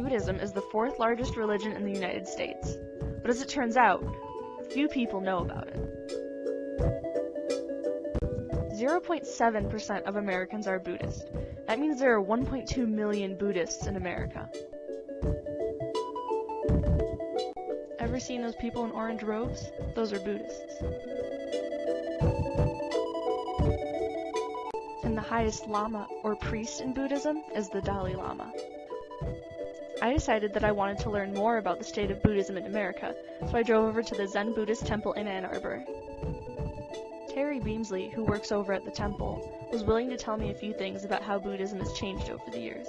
Buddhism is the fourth largest religion in the United States, but as it turns out, few people know about it. 0.7% of Americans are Buddhist. That means there are 1.2 million Buddhists in America. Ever seen those people in orange robes? Those are Buddhists. And the highest lama, or priest in Buddhism, is the Dalai Lama. I decided that I wanted to learn more about the state of Buddhism in America, so I drove over to the Zen Buddhist temple in Ann Arbor. Terry Beamsley, who works over at the temple, was willing to tell me a few things about how Buddhism has changed over the years.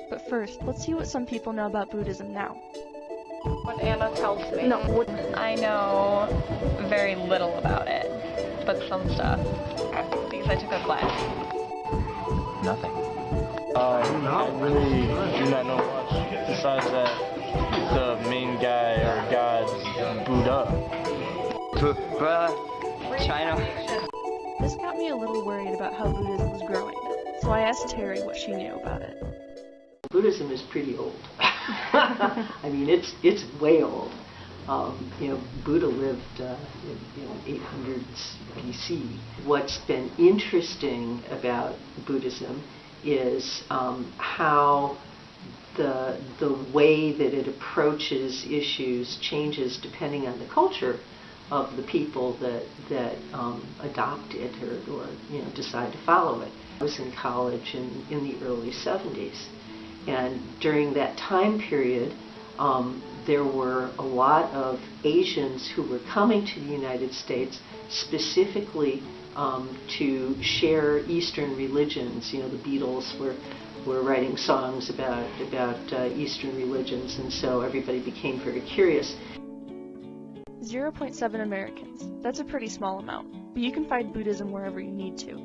But first, let's see what some people know about Buddhism now. What Anna tells me. No, what... I know very little about it, but some stuff, because I took a class. Nothing. I really do not know much, besides that the main guy or God's Buddha. China. This got me a little worried about how Buddhism was growing, so I asked Terry what she knew about it. Buddhism is pretty old. I mean, it's way old. Buddha lived in 800s BC. What's been interesting about Buddhism is how the way that it approaches issues changes depending on the culture of the people that adopt it or decide to follow it. I was in college in the early 70s, and during that time period, there were a lot of Asians who were coming to the United States specifically to share Eastern religions. The Beatles were writing songs about Eastern religions, and so everybody became very curious. 0.7 Americans. That's a pretty small amount, but you can find Buddhism wherever you need to.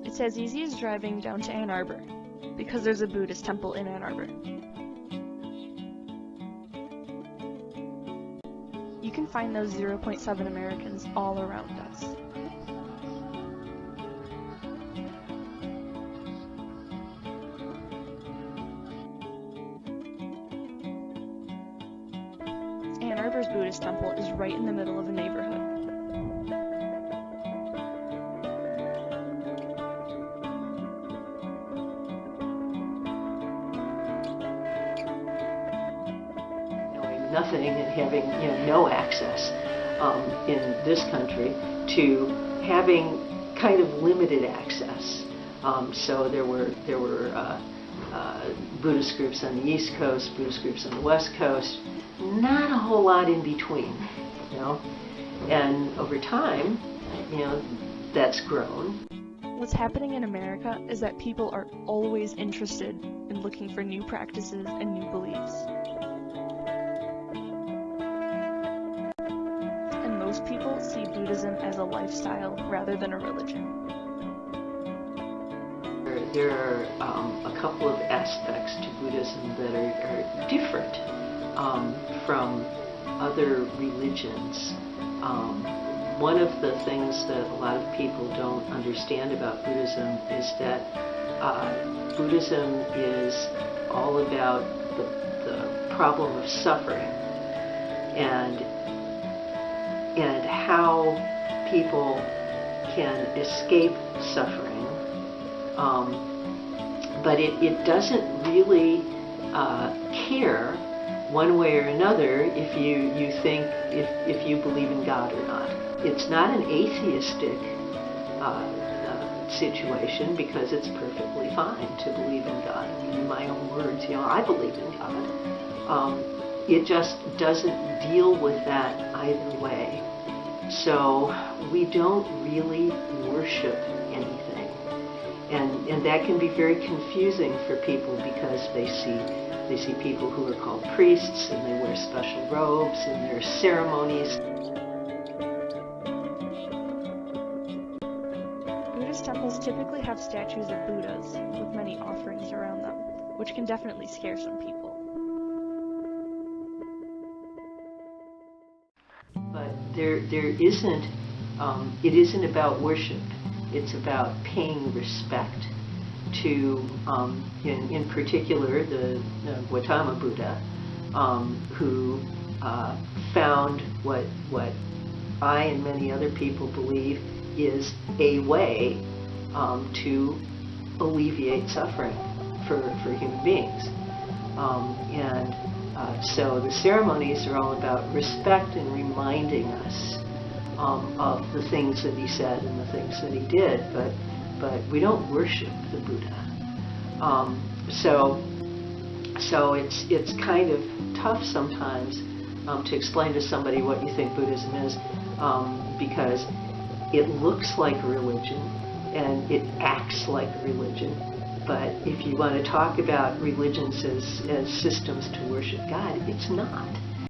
It's as easy as driving down to Ann Arbor, because there's a Buddhist temple in Ann Arbor. You can find those 0.7 Americans all around us. Ann Arbor's Buddhist temple is right in the middle of a neighborhood. Nothing and having no access in this country to having kind of limited access. So there were Buddhist groups on the East Coast, Buddhist groups on the West Coast, not a whole lot in between, And over time, that's grown. What's happening in America is that people are always interested in looking for new practices and new beliefs. Most people see Buddhism as a lifestyle rather than a religion. There are a couple of aspects to Buddhism that are different from other religions. One of the things that a lot of people don't understand about Buddhism is that Buddhism is all about the problem of suffering and how people can escape suffering, but it doesn't really care one way or another if you think if you believe in God or not. It's not an atheistic situation, because it's perfectly fine to believe in God. I mean, in my own words, I believe in God. It just doesn't deal with that either way. So we don't really worship anything. And that can be very confusing for people, because they see people who are called priests, and they wear special robes, and there are ceremonies. Buddhist temples typically have statues of Buddhas with many offerings around them, which can definitely scare some people. But there isn't. It isn't about worship. It's about paying respect to, in particular, the Gautama Buddha, who found what I and many other people believe is a way to alleviate suffering for human beings. So the ceremonies are all about respect and reminding us of the things that he said and the things that he did, but we don't worship the Buddha. So it's kind of tough sometimes to explain to somebody what you think Buddhism is, because it looks like religion and it acts like religion. But if you want to talk about religions as systems to worship God, it's not.